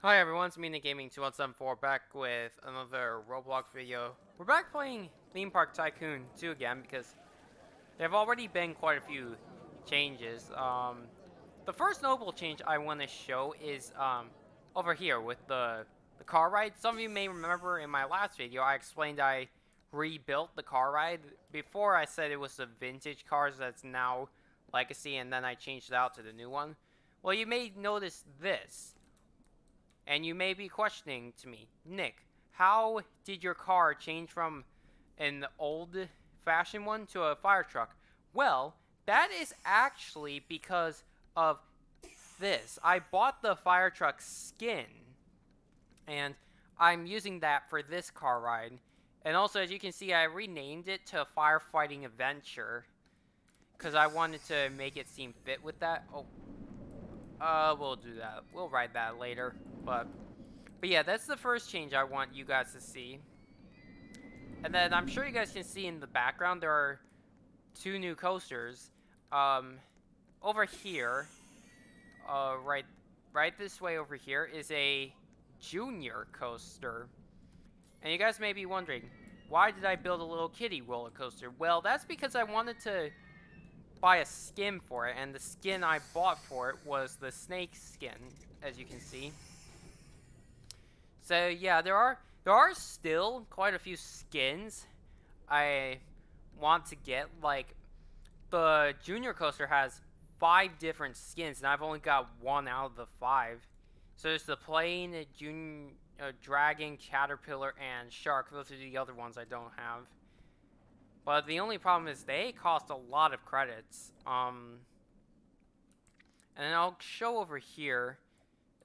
Hi everyone, it's me Nick Gaming 2174 back with another Roblox video. We're back playing Theme Park Tycoon 2 again because there have already been quite a few changes. The first notable change I want to show is over here with the car ride. Some of you may remember in my last video I explained I rebuilt the car ride. Before I said it was the vintage cars that's now Legacy, and then I changed it out to the new one. Well, you may notice this. And you may be questioning to me, Nick, how did your car change from an old-fashioned one to a fire truck? Well, that is actually because of this. I bought the fire truck skin, and I'm using that for this car ride. And also, as you can see, I renamed it to Firefighting Adventure because I wanted to make it seem fit with that. We'll do that. We'll ride that later, But yeah, that's the first change I want you guys to see. And then I'm sure you guys can see in the background there are two new coasters. Um, over here, right this way over here is a junior coaster. And you guys may be wondering, why did I build a little kiddie roller coaster? Well, that's because I wanted to buy a skin for it, and the skin I bought for it was the snake skin, as you can see. So yeah, there are still quite a few skins I want to get. Like the junior coaster has 5 different skins, and I've only got one out of the 5. So there's the plane, dragon, caterpillar, and shark. Those are the other ones I don't have. But the only problem is they cost a lot of credits. And I'll show over here.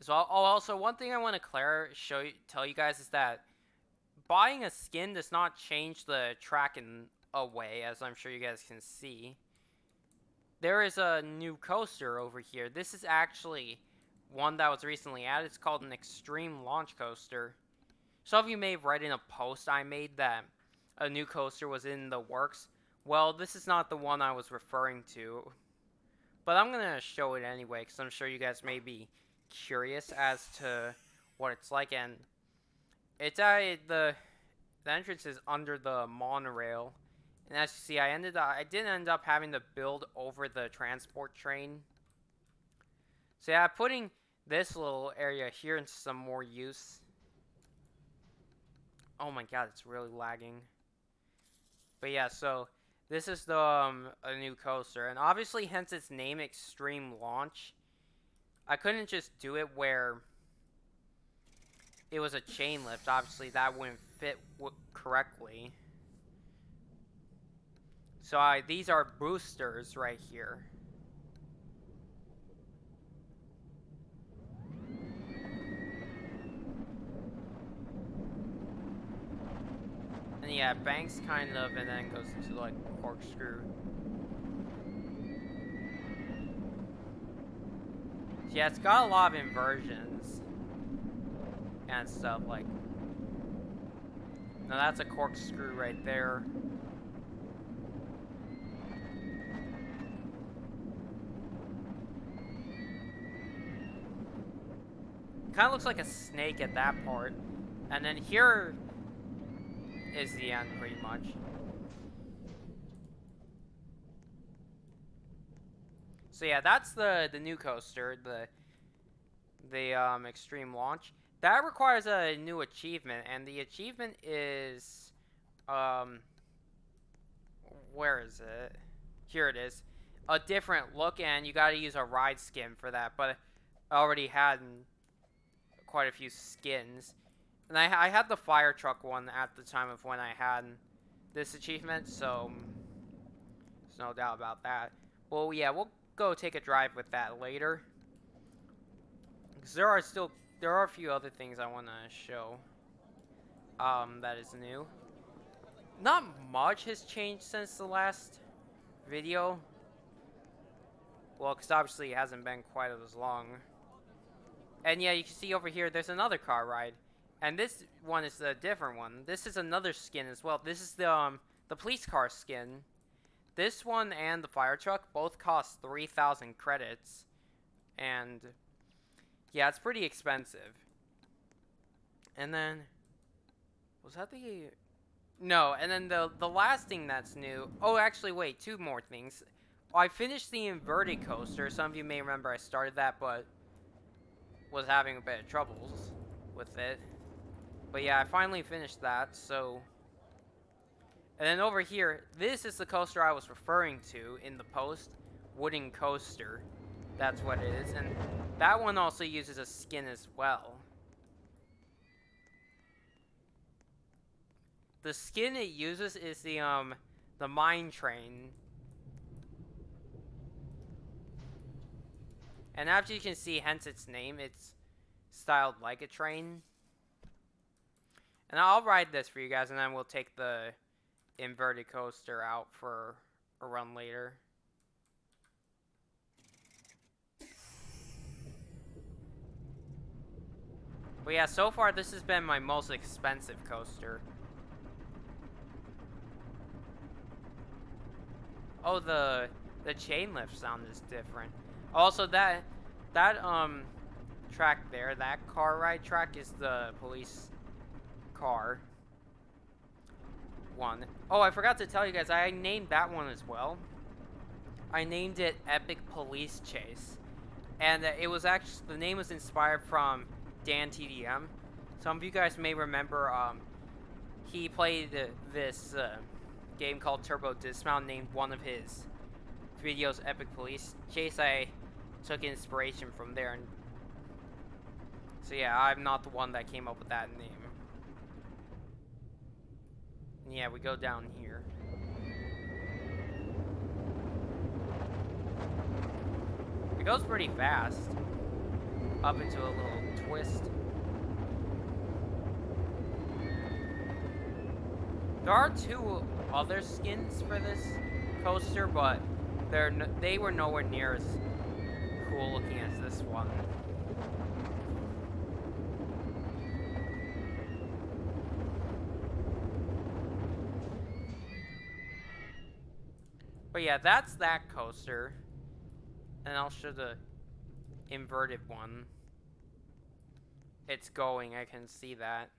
So also one thing I want to tell you guys is that buying a skin does not change the track in a way, as I'm sure you guys can see. There is a new coaster over here. This is actually one that was recently added. It's called an Extreme Launch Coaster. Some of you may have read in a post I made that a new coaster was in the works. Well, this is not the one I was referring to. But I'm going to show it anyway, because I'm sure you guys may be curious as to what it's like. And it's the entrance is under the monorail, and as you see, I didn't end up having to build over the transport train. So yeah, putting this little area here into some more use. Oh my god, it's really lagging. But yeah, so this is a new coaster, and obviously, hence its name, Extreme Launch. I couldn't just do it where it was a chain lift. Obviously, that wouldn't fit correctly. So these are boosters right here. And yeah, it banks kind of, and then goes into like corkscrew. So yeah, it's got a lot of inversions and stuff like. Now that's a corkscrew right there. Kind of looks like a snake at that part. And then here is the end, pretty much. So yeah, that's the new coaster, the Extreme Launch. That requires a new achievement, and the achievement is where is it? Here it is. A different look, and you gotta use a ride skin for that, but I already had quite a few skins. And I had the fire truck one at the time of when I had this achievement, so there's no doubt about that. Well, yeah, we'll go take a drive with that later. Because there are a few other things I want to show that is new. Not much has changed since the last video. Well, because obviously it hasn't been quite as long. And yeah, you can see over here there's another car ride. And this one is a different one. This is another skin as well. This is the police car skin. This one and the fire truck both cost 3,000 credits. And yeah, it's pretty expensive. And then, was that the... No, and then the last thing that's new... Oh, actually, wait, two more things. I finished the inverted coaster. Some of you may remember I started that, but was having a bit of troubles with it. But yeah, I finally finished that, so... And then over here, this is the coaster I was referring to in the post. Wooden coaster. That's what it is. And that one also uses a skin as well. The skin it uses is the mine train. And as you can see, hence its name, it's styled like a train. And I'll ride this for you guys, and then we'll take the inverted coaster out for a run later. But yeah, so far this has been my most expensive coaster. Oh, the chain lift sound is different. Also, that track there, that car ride track is the police car one. Oh, I forgot to tell you guys, I named that one as well. I named it Epic Police Chase. And it was actually, the name was inspired from Dan TDM. Some of you guys may remember, he played this game called Turbo Dismount, named one of his videos Epic Police Chase. I took inspiration from there. And so yeah, I'm not the one that came up with that name. And yeah, we go down here. It goes pretty fast. Up into a little twist. There are two other skins for this coaster, but they were nowhere near as cool looking as this one. But yeah, that's that coaster. And I'll show the inverted one. It's going, I can see that.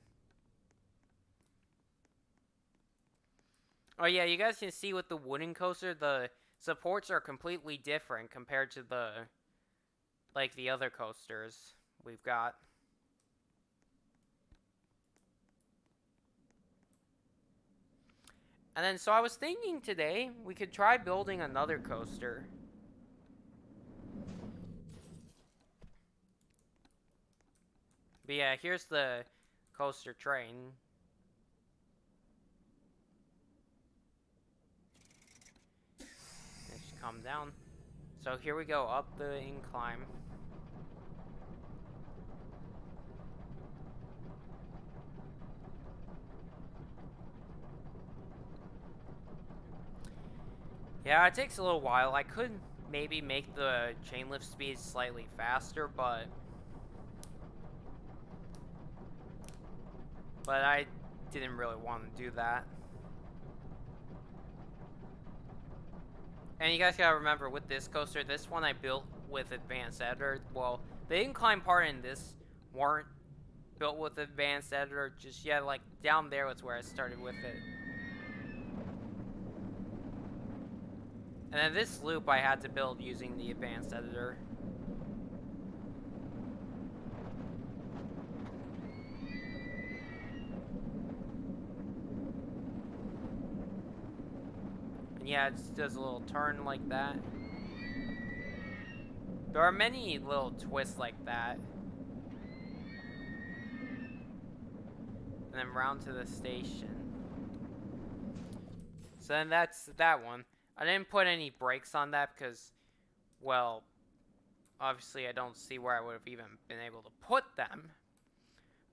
Oh yeah, you guys can see with the wooden coaster, the supports are completely different compared to the other coasters we've got. And then, so I was thinking today, we could try building another coaster. But yeah, here's the coaster train. Let's come down. So here we go, up the incline. Yeah, it takes a little while. I could maybe make the chain lift speed slightly faster, but I didn't really want to do that. And you guys gotta remember, with this coaster, this one I built with advanced editor. Well, the incline part in this weren't built with advanced editor just yet. Like, down there was where I started with it. And then this loop I had to build using the advanced editor. And yeah, it does a little turn like that. There are many little twists like that. And then round to the station. So then that's that one. I didn't put any brakes on that because, well, obviously I don't see where I would have even been able to put them.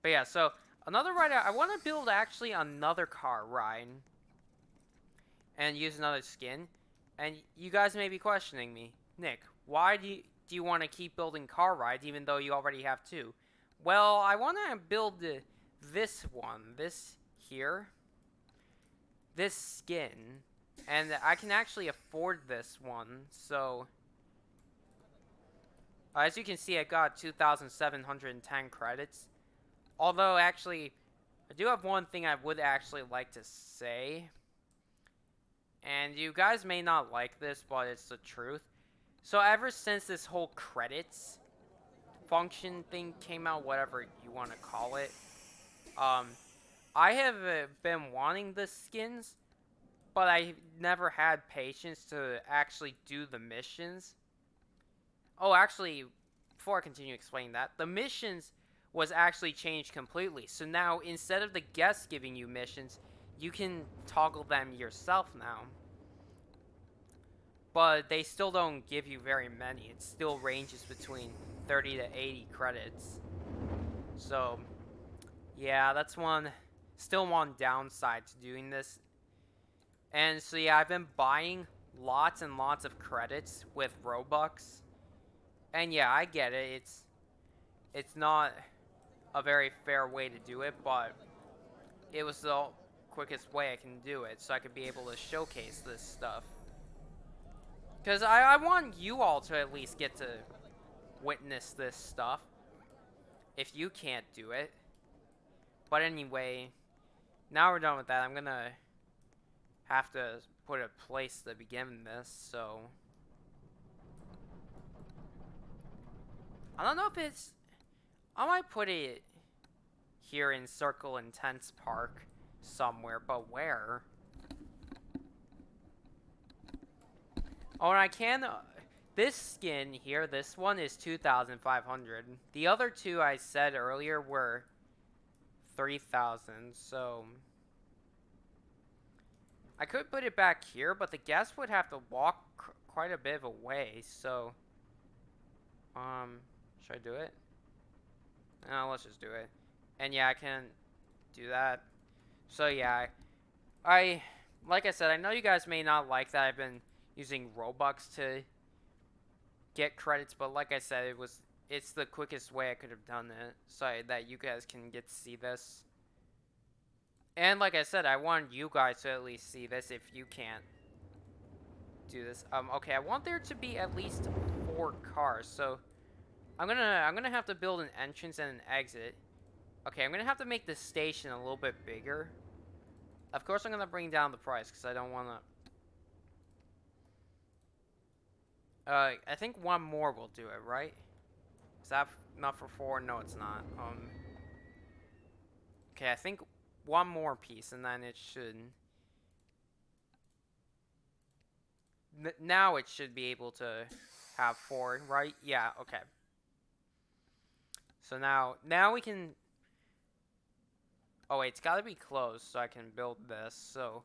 But yeah, so another ride, I want to build actually another car ride and use another skin. And you guys may be questioning me, Nick, why do you want to keep building car rides even though you already have two? Well, I want to build this one, this here, this skin. And I can actually afford this one, so as you can see, I got 2,710 credits. Although, actually, I do have one thing I would actually like to say. And you guys may not like this, but it's the truth. So ever since this whole credits function thing came out, whatever you want to call it, um, I have been wanting the skins, but I never had patience to actually do the missions. Oh, actually, before I continue explaining that, the missions was actually changed completely. So now, instead of the guests giving you missions, you can toggle them yourself now. But they still don't give you very many. It still ranges between 30 to 80 credits. So, yeah, that's still one downside to doing this. And so, yeah, I've been buying lots and lots of credits with Robux. And yeah, I get it. It's not a very fair way to do it, but it was the quickest way I can do it, so I could be able to showcase this stuff. Because I want you all to at least get to witness this stuff, if you can't do it. But anyway, now we're done with that. I'm gonna have to put a place to begin this, so... I don't know if it's... I might put it here in Circle Intense Park somewhere, but where? Oh, and I can... this skin here, this one is 2,500. The other two I said earlier were 3,000, so... I could put it back here, but the guest would have to walk quite a bit of a way, so... should I do it? No, let's just do it. And yeah, I can do that. So yeah, like I said, I know you guys may not like that I've been using Robux to get credits, but like I said, it's the quickest way I could have done it, so that you guys can get to see this. And like I said, I want you guys to at least see this if you can't do this. Okay, I want there to be at least 4 cars, so I'm gonna have to build an entrance and an exit. Okay, I'm gonna have to make this station a little bit bigger. Of course, I'm gonna bring down the price because I don't wanna. I think one more will do it, right? Is that not for 4? No, it's not. Okay, I think one more piece, and then it should. Now it should be able to have 4, right? Yeah. Okay. So now we can. Oh wait, it's gotta be closed so I can build this. So,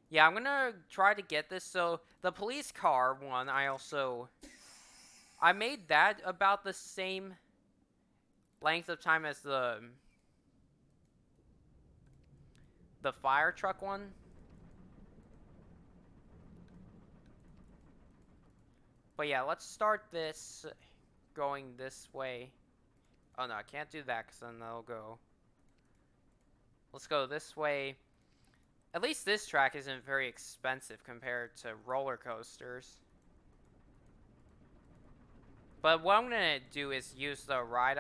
yeah, I'm gonna try to get this. So the police car one, I made that about the same length of time as the fire truck one. But yeah, let's start this going this way. Oh no, I can't do that because then that'll go. Let's go this way. At least this track isn't very expensive compared to roller coasters. But what I'm going to do is use the ride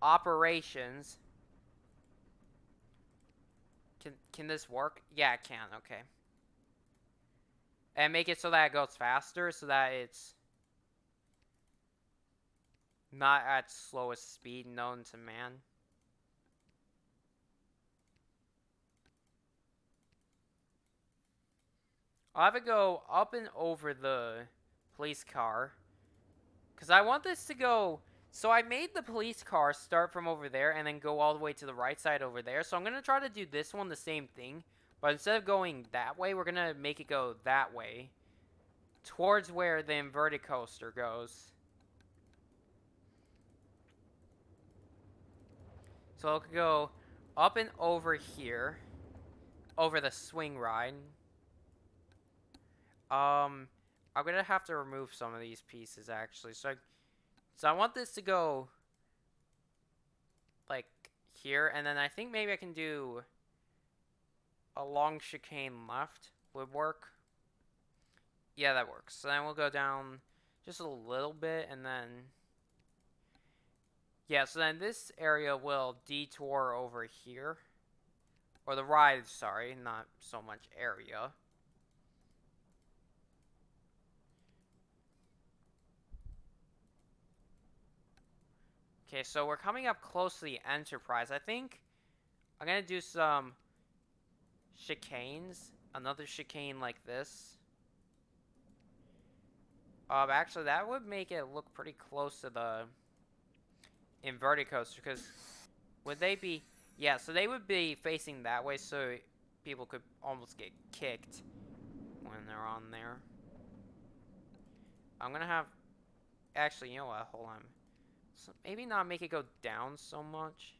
operations. Can this work? Yeah, it can. Okay. And make it so that it goes faster, so that it's not at slowest speed known to man. I'll have it go up and over the police car. Because I want this to go... So I made the police car start from over there and then go all the way to the right side over there. So I'm going to try to do this one the same thing. But instead of going that way, we're going to make it go that way. Towards where the inverted coaster goes. So it'll go up and over here. Over the swing ride. I'm going to have to remove some of these pieces, actually. So I want this to go... like here, and then I think maybe I can do a long chicane left would work. Yeah, that works. So then we'll go down just a little bit, and then Yeah, so then this area will detour over here. Or the ride, sorry, not so much area. Okay, so we're coming up close to the Enterprise. I think I'm gonna do some chicanes. Another chicane like this. Actually, that would make it look pretty close to the inverted coaster, because would they be... Yeah, so they would be facing that way, so people could almost get kicked when they're on there. I'm gonna have... Actually, you know what? Hold on. So maybe not make it go down so much.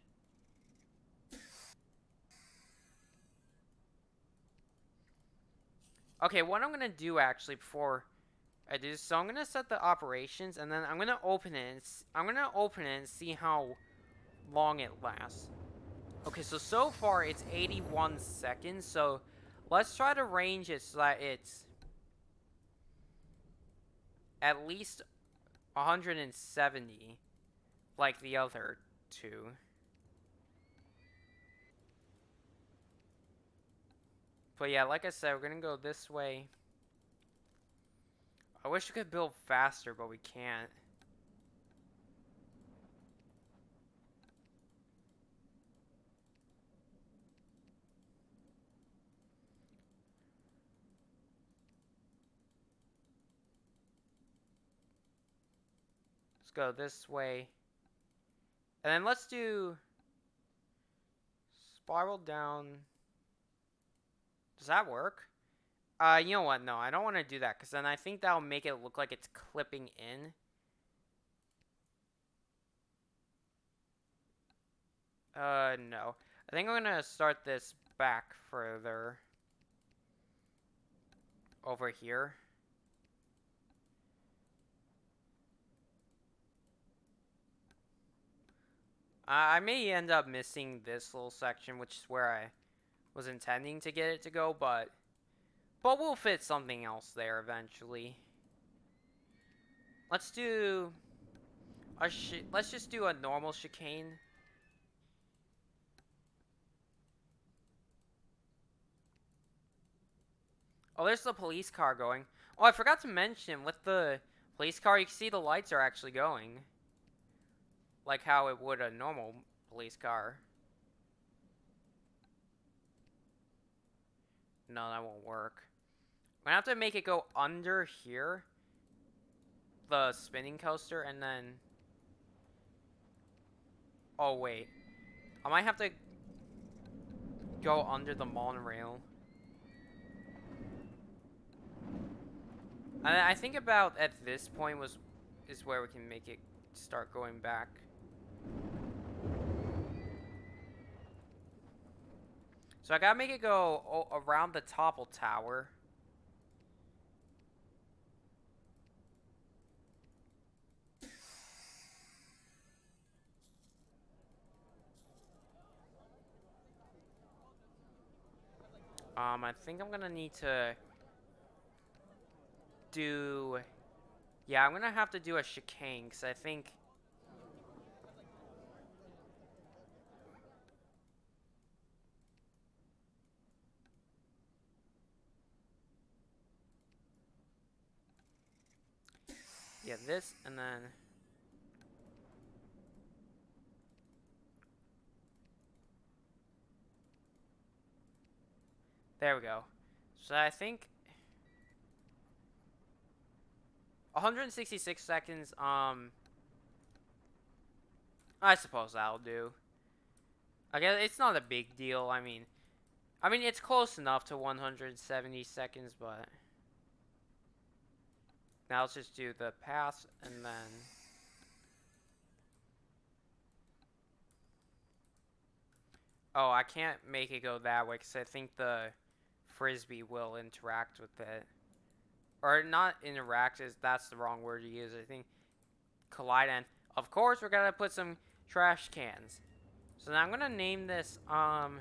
Okay, what I'm gonna do actually before I do this, so I'm gonna set the operations, and then I'm gonna open it. I'm gonna open it and see how long it lasts. Okay, so far it's 81 seconds. So let's try to range it so that it's at least 170, like the other two. But yeah, like I said, we're gonna go this way. I wish we could build faster, but we can't. Let's go this way. And then let's do spiral down. Does that work? You know what? No, I don't want to do that, because then I think that'll make it look like it's clipping in. No. I think I'm gonna start this back further. Over here. I may end up missing this little section, which is where I was intending to get it to go, but we'll fit something else there eventually. Let's do let's just do a normal chicane. Oh, there's the police car going. Oh, I forgot to mention, with the police car, you can see the lights are actually going. Like how it would a normal police car. No, that won't work. I'm gonna have to make it go under here. The spinning coaster, and then... Oh, wait. I might have to go under the monorail. And I think about at this point is where we can make it start going back. So I gotta make it go around the topple tower. I think I'm gonna need to do... Yeah, I'm gonna have to do a chicane, because I think... Yeah, this, and then... There we go. So I think... 166 seconds, I suppose that'll do. I guess it's not a big deal, I mean, it's close enough to 170 seconds, but... Now let's just do the pass, and then... Oh, I can't make it go that way, because I think the frisbee will interact with it. Or not interact, that's the wrong word to use. I think collide, and of course we're gonna put some trash cans. So now I'm gonna name this, what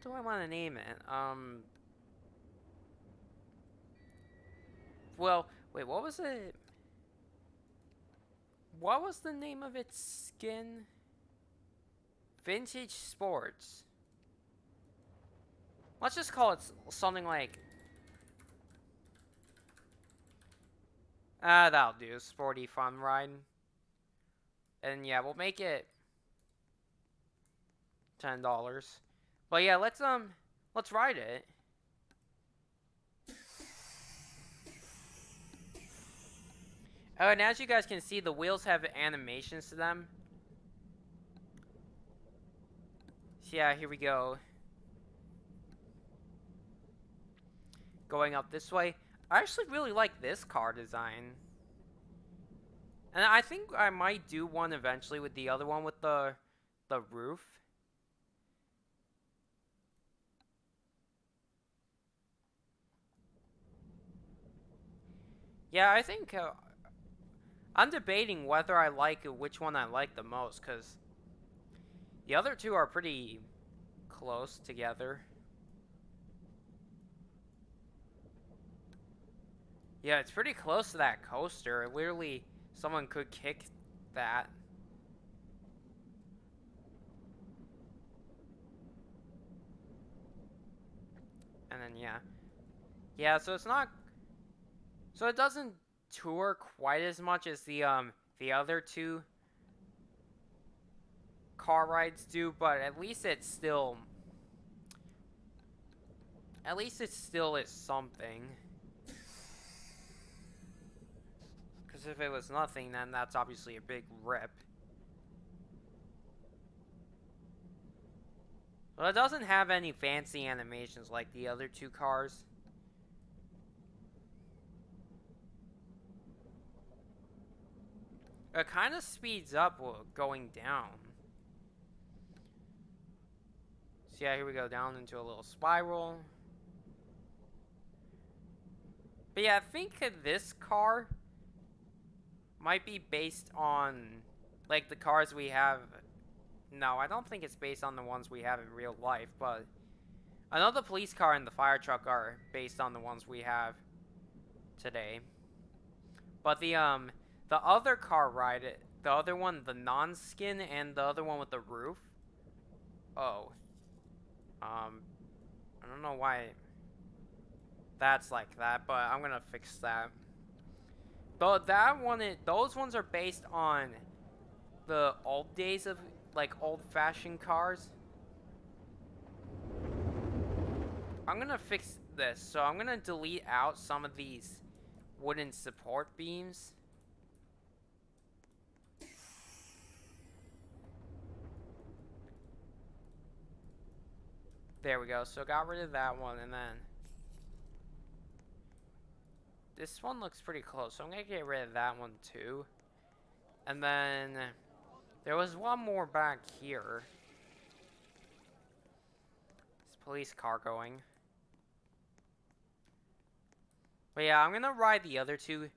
do I want to name it? Well, wait, what was it? What was the name of its skin? Vintage Sports. Let's just call it something like... that'll do. Sporty fun ride. And yeah, we'll make it $10. But yeah, let's ride it. Oh, and as you guys can see, the wheels have animations to them. So yeah, here we go. Going up this way. I actually really like this car design. And I think I might do one eventually with the other one with the roof. Yeah, I think I'm debating whether I like which one I like the most, because the other two are pretty close together. Yeah, it's pretty close to that coaster. Literally, someone could kick that. And then, yeah. Yeah, so it's not... So it doesn't tour quite as much as the other two car rides do, but at least it's still... At least it still is something. Because if it was nothing, then that's obviously a big rip. Well, it doesn't have any fancy animations like the other two cars. It kind of speeds up going down. So yeah, here we go down into a little spiral. But yeah, I think this car might be based on, like, the cars we have. No, I don't think it's based on the ones we have in real life, but I know the police car and the fire truck are based on the ones we have today. But the other car ride, the other one, the non-skin, and the other one with the roof. Oh. I don't know why that's like that, but I'm gonna fix that. But that one, those ones are based on the old days of, like, old-fashioned cars. I'm gonna fix this, so I'm gonna delete out some of these wooden support beams. There we go, so got rid of that one, and then this one looks pretty close, so I'm gonna get rid of that one too. And then there was one more back here. This police car going. But yeah, I'm gonna ride the other two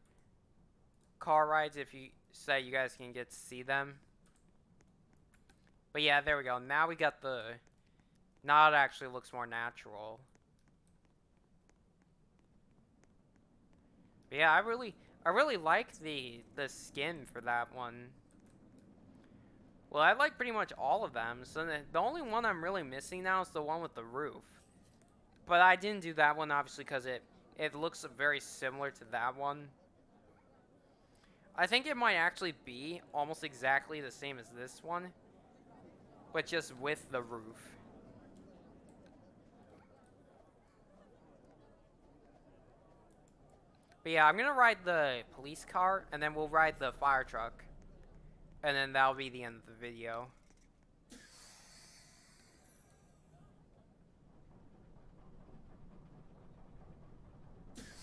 car rides if you say you guys can get to see them. But yeah, there we go. Now we got the... Now it actually looks more natural. But yeah, I really like the skin for that one. Well, I like pretty much all of them. So the only one I'm really missing now is the one with the roof. But I didn't do that one obviously because it looks very similar to that one. I think it might actually be almost exactly the same as this one, but just with the roof. But yeah, I'm gonna ride the police car, and then we'll ride the fire truck. And then that'll be the end of the video.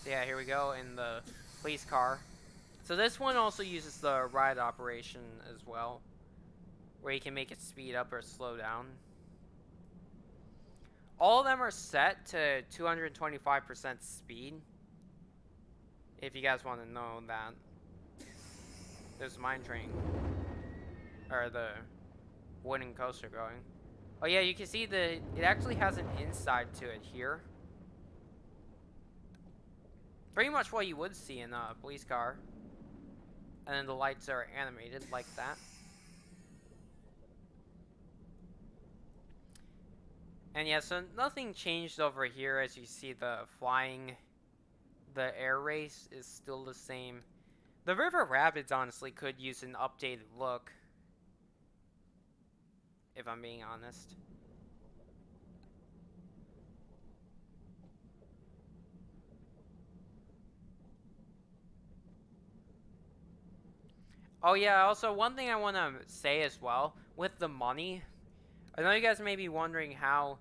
So yeah, here we go in the police car. So this one also uses the ride operation as well, where you can make it speed up or slow down. All of them are set to 225% speed. If you guys want to know that. There's mine train. Or the wooden coaster going. Oh yeah, you can see it actually has an inside to it here. Pretty much what you would see in a police car. And then the lights are animated like that. And yeah, so nothing changed over here. As you see, the air race is still the same. The River Rapids honestly could use an updated look, if I'm being honest. Oh yeah, also one thing I want to say as well, with the money, I know you guys may be wondering how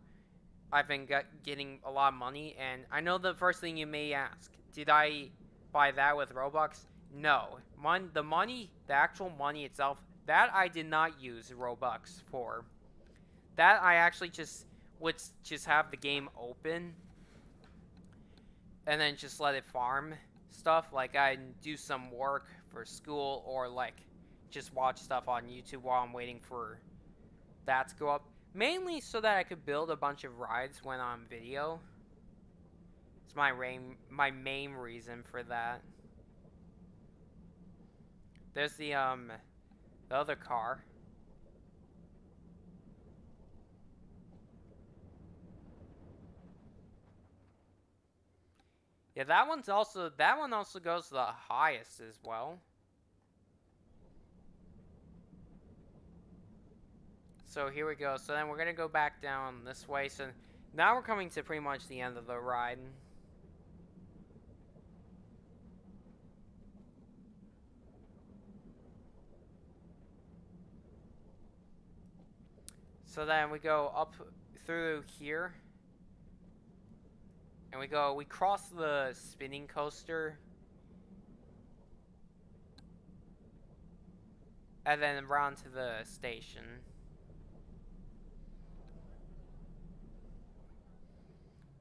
I've been getting a lot of money, and I know the first thing you may ask, did I buy that with Robux? No. The actual money itself, that I did not use Robux for. That I actually just would just have the game open and then just let it farm stuff. Like I'd do some work for school or like just watch stuff on YouTube while I'm waiting for that to go up. Mainly so that I could build a bunch of rides when on video. It's my main reason for that. There's the other car. Yeah, that one also goes to the highest as well. So here we go. So then we're gonna go back down this way. So now we're coming to pretty much the end of the ride. So then we go up through here. And we cross the spinning coaster. And then around to the station.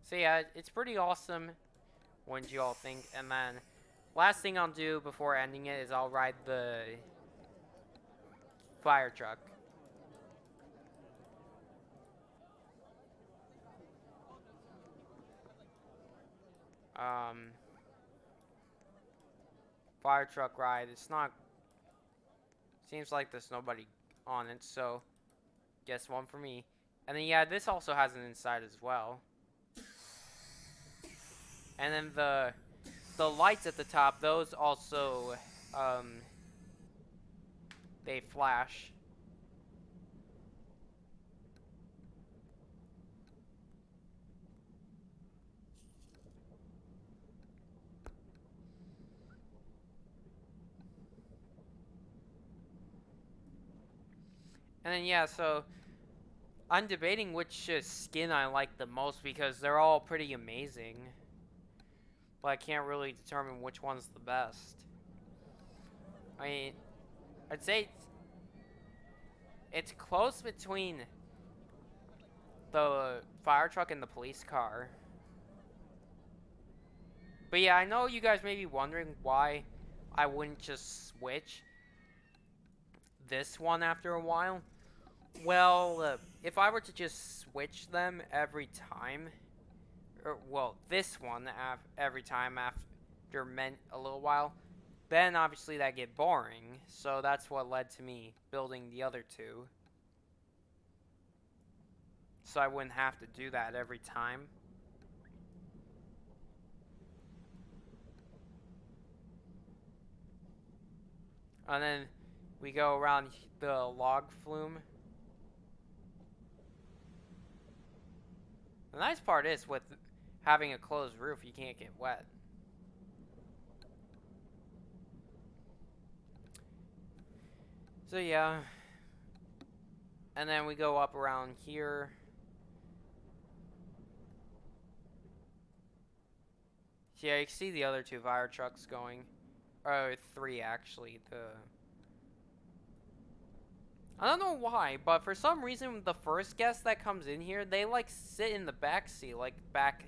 So yeah, it's pretty awesome. What do you all think? And then last thing I'll do before ending it is I'll ride the fire truck. Um, Fire truck ride. It's not. Seems like there's nobody on it, so guess one for me. And then yeah, this also has an inside as well. And then the lights at the top, those also they flash. And then yeah, so I'm debating which skin I like the most because they're all pretty amazing. But I can't really determine which one's the best. I mean, I'd say it's close between the fire truck and the police car. But yeah, I know you guys may be wondering why I wouldn't just switch this one after a while. Well, if I were to just switch them every time, or well, this one every time after a little while, then obviously that get boring. So that's what led to me building the other two. So I wouldn't have to do that every time. And then we go around the log flume. The nice part is with having a closed roof, you can't get wet. So yeah. And then we go up around here. So yeah, you can see the other two fire trucks going. Or three actually. I don't know why, but for some reason the first guest that comes in here, they like sit in the back seat, like back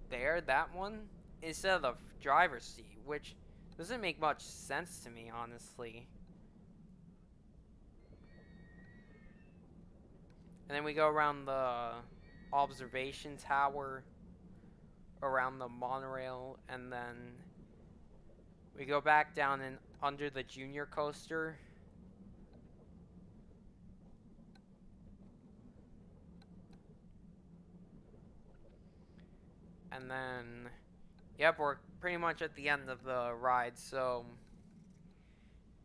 there, that one, instead of the driver's seat, which doesn't make much sense to me, honestly. And then we go around the observation tower, around the monorail, and then We go back down and under the junior coaster. And then, yep, we're pretty much at the end of the ride, so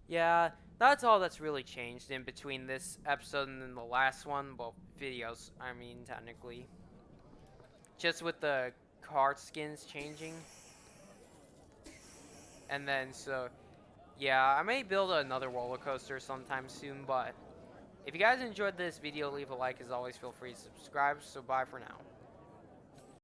yeah, that's all that's really changed in between this episode and then the last one. Well, videos, I mean, technically. Just with the card skins changing. And then, so, yeah, I may build another roller coaster sometime soon, but if you guys enjoyed this video, leave a like. As always, feel free to subscribe, so bye for now.